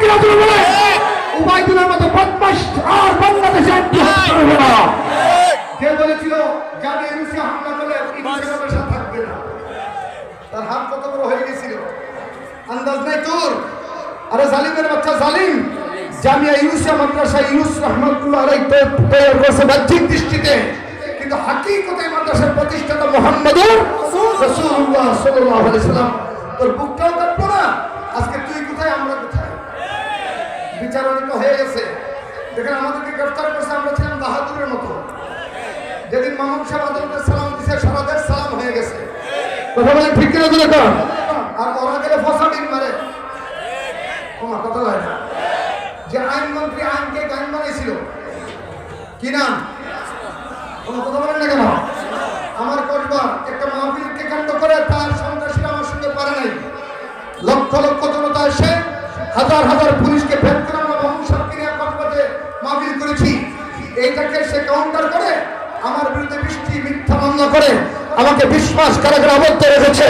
কিনা তুমি বলে উবাইদুলের মতো বদমাশ আর বাংলাদেশে করবে না। কে বলেছিল জামিয়া ইউনুসে হামলা করলে ইউনুসের ব্যবসা থাকবে না? তার হাত কত বড় হয়ে গেছিল, আন্দাজ নাই তোর? আরে জালিমের বাচ্চা জালিম, জামিয়া ইউনুসে মাদ্রাসা ইউনুস রহমাতুল্লাহ আলাইহি তৈরি করেছে বাহ্যিক দৃষ্টিতে, কিন্তু হাকিকতে মাদ্রাসার প্রতিষ্ঠাতা মুহাম্মদুর রাসূলুল্লাহ সাল্লাল্লাহু আলাইহি সাল্লাম। তোর বুকটাও কাঁপলো না? আজকে তুই কোথায়, আমরা কোথায়? বিচার অনেক হয়ে গেছে। দেখেন আমাদেরকে গ্রেফতার করছে, আমরা ছিলাম বাহাদুরের মতো। যেদিন মামুন সাহেব আদালতে সালাম দিছে, সারা দেশ সালাম হয়ে গেছে। কথা বলেন ঠিক কিনা তুমি এখন? আর ওরা গেলে ফসাডিন মারে, তোমার কথা হয় না। যে আইনমন্ত্রী আইনকে আইন বানিয়েছিল, কি নাম? কোনো কথা বলেন না কেন? আমার কসবার একটা মাহফিলকে কেন্দ্র করে তার সন্ত্রাসীরা আমার সঙ্গে পারে নাই। লক্ষ লক্ষ জনতা এসে হাজার হাজার পুলিশকে ভেদ করে আমরা মামুন সাহেবকে নিয়ে কসবাতে মাহফিল করেছি। এইটাকে সে কাউন্টার করে আমার বিরুদ্ধে মিথ্যা মামলা করে আমাকে বিশ্বাস কারাগারে আবদ্ধ রেখেছে।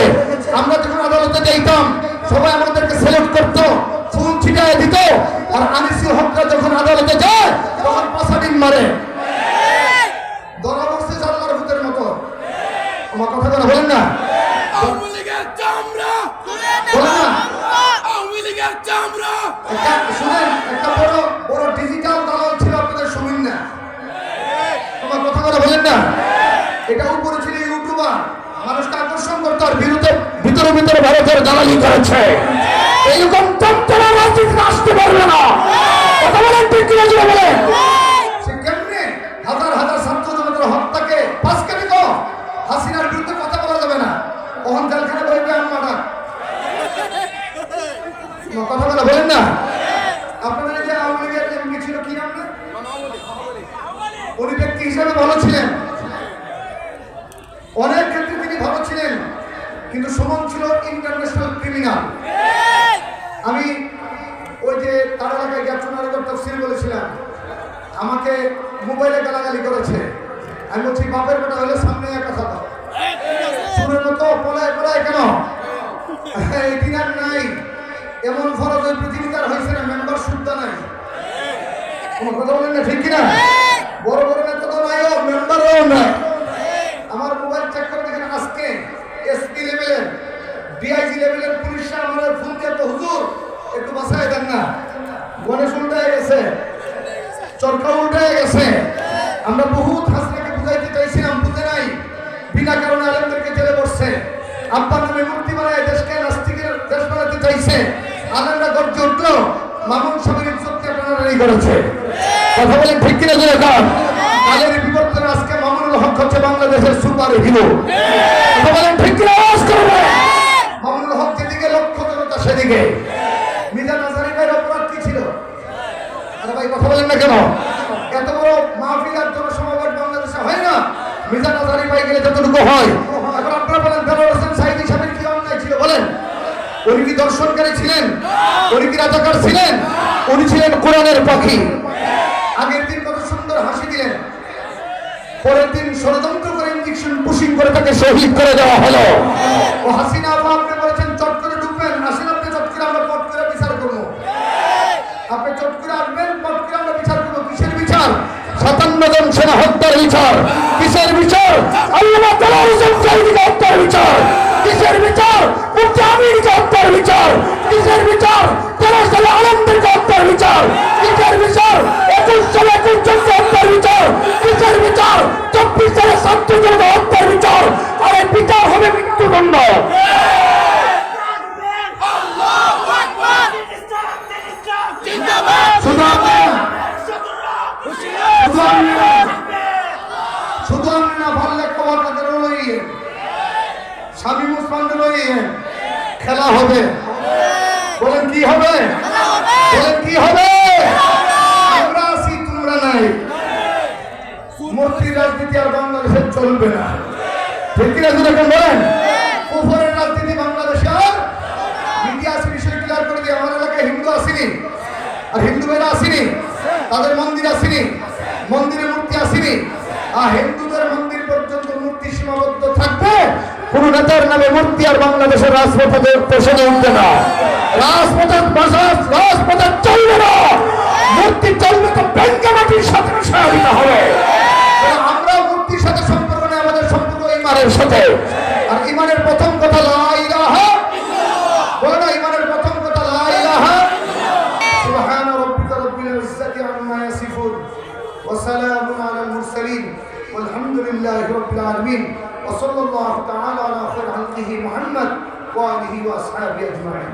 আমরা যখন আদালতে যেতাম সবাই আমাদেরকে সেলুট করতো, ফুল ছিটায় দিত। আর আনিসুল হকরা যখন আদালতে যায় তখন পাসাডিন মারে, ধরা বসছে জাল্লার ভূতের মতো। আমার কথা বলা বলেন না? আওয়ামী লীগের চামড়া বলেন না? আওয়ামী লীগের চামড়া শুনেন, একটা বড় বড় ডিজিটাল দালাল ছিল, আপনাদের শুনেন না? তোমার কথা বলা বলেন না? এটা উপরে ছিল ইউটিউবার, মানুষকে আকর্ষণ করতো, আর ভিতরে ভিতরে ভারতের দালালি করেছে। এইরকম তন্ত্র রাজনীতি আসতে পারবে না। কথা বলেন ঠিক কিনা তুমি বলে? সে কেমনে হাজার হাজার ছাত্র জনতার হত্যাকে পাস করে দিল? হাসিনার বিরুদ্ধে কথা বলা যাবে না, কখন জেলখানে বলবে আম্মাটা। কথা বলা বলেন না? আপনারা যে আওয়ামী লীগের এমপি ছিল, কি নাম না? উনি ব্যক্তি হিসাবে ভালো ছিলেন, অনেক ক্ষেত্রে তিনি ভালো ছিলেন, কিন্তু সুমন ছিল ইন্টারন্যাশনাল ক্রিমিনাল। আমি ওই যে তার এলাকায় গ্যাপচুনার তফসিল বলেছিলাম, আমাকে মোবাইলে গালাগালি করেছে। আমি বলছি বাপের বেটা হলে সামনে একা থাকো, শুনে মতো পলায় পলায় কেন? এই দিন আর নাই, এমন ফরজ ওই পৃথিবীতে আর হয়েছে না, মেম্বার সুদ্ধা নাই। কোনো কথা বলেন না ঠিক কিনা? বড় বড় নেতা তো নাই, ও মেম্বারও নাই। আমার মোবাইল চেক করে দেখেন, আজকে এসপি লেভেলের ডিআইজি লেভেলের পুলিশরা আমাদের ফোন দিয়ে তো হুজুর একটু বাঁচায় দেন না, গণেশ উল্টায় গেছে, চরকা উল্টায় গেছে। আমরা বহুত হাসনাকে বুঝাইতে চাইছিলাম, বুঝে নাই, বিনা কারণে আলেমদেরকে জেলে বসছে। আব্বার নামে মূর্তি বানায় দেশকে নাস্তিকের দেশ বানাতে চাইছে। আলেমরা গর্জে উঠলো, মামুন সাহেবের ইজ্জতকে টানাটানি করেছে। কথা বলেন ঠিক কিনা তুমি এখন? কালের বিবর্তনে আজকে মামুনুল হক হচ্ছে বাংলাদেশের সুপার হিরো। কথা বলেন ঠিক কিনা? আওয়াজ করবে। মামুনুল হক যেদিকে লক্ষ্য জনতা সেদিকে। মিজান আজহারি ভাইয়ের অপরাধ কি ছিল? আরে ভাই কথা বলেন না কেন? এত বড় মাহফিল আর জনসমাবেশ বাংলাদেশে হয় না, মিজান আজহারি ভাই গেলে যতটুকু হয়। এখন আপনারা বলেন দেলোয়ার হোসেন সাঈদী সাহেবের কি অন্যায় ছিল বলেন? উনি কি দর্শনকারী ছিলেন? উনি কি রাজাকার ছিলেন? উনি ছিলেন কোরআনের পাখি। আগের দিন কত সুন্দর হাসি দিলেন, পরের দিন ষড়যন্ত্র করে ইঞ্জেকশন পুশিং করে তাকে শহীদ করে দেওয়া হলো। ও হাসিনা আপা আপনি বলেছেন চট করে ঢুকবেন, আসেন আপনি চট করে, আমরা পট করে বিচার করবো। আপনি চট করে আসবেন, পট করে আমরা বিচার করবো। কিসের বিচার? 57 জন সেনা হত্যার বিচার। কিসের বিচার? আল্লামা দেলোয়ার হোসেন সাঈদীকে হত্যার বিচার। কিসের বিচার? মুফতি আমিরকে হত্যার বিচার। কিসের বিচার? 13 সালে আলমদেরকে হত্যার বিচার। কিসের বিচার? 21 সালে 21 জনকে হত্যার বিচার। কিসের বিচার? 24 সালে 7 জনকে হত্যার বিচার। আর এই বিচার হবে মৃত্যুদণ্ড। আল্লাহু আকবার জিন্দাবাদ শুধু আপনি না, শুধু আপনি না, শুধু আপনি না, পারলে খবর তাদেরও লইয়ে শামীম ওসমানকে লইয়ে খেলা হবে। বলেন কি হবে? বলেন কি হবে? আমরা আছি, তোমরা নাই। মূর্তির রাজনীতি আর বাংলাদেশে চলবে না, ঠিক কিনা? যেরকম বলেন কুফরের রাজনীতি বাংলাদেশে আর মিডিয়া আছে। বিষয় ক্লিয়ার করে দিয়ে, আমার এলাকায় হিন্দু আসেনি, আর হিন্দু ভাইরা আসেনি, তাদের মন্দির আসেনি, মন্দিরে মূর্তি আসেনি। আর হিন্দুদের মন্দির পর্যন্ত মূর্তি সীমাবদ্ধ থাকবে, কোন নেতার নামে মূর্তি আর বাংলাদেশের রাজপথে পেছনে উঠবে না। রাজপথে চলবে না। মূর্তি চলবে তো ব্যাংকে মাটির সাথে সহায়িত হবে। আমরা মূর্তির সাথে সম্পর্ক নেই, আমাদের সম্পর্ক ইমানের সাথে। আর ইমানের প্রথম কথা লা ইলাহা, বলো না, ইমানের প্রথম কথা লা ইলাহা। সুবহানা রাব্বিকা রাব্বিল ইজ্জাতি আম্মা ইয়াসিফুন ওয়া সালামুন আলাল মুরসালিন ওয়ালহামদুলিল্লাহি রাব্বিল আলামিন ওয়া সাল্লাল্লাহু তাআলা আলা খায়রি খালকিহি মুহাম্মদ ওয়া আলিহি ওয়া আসহাবিহি আজমাইন।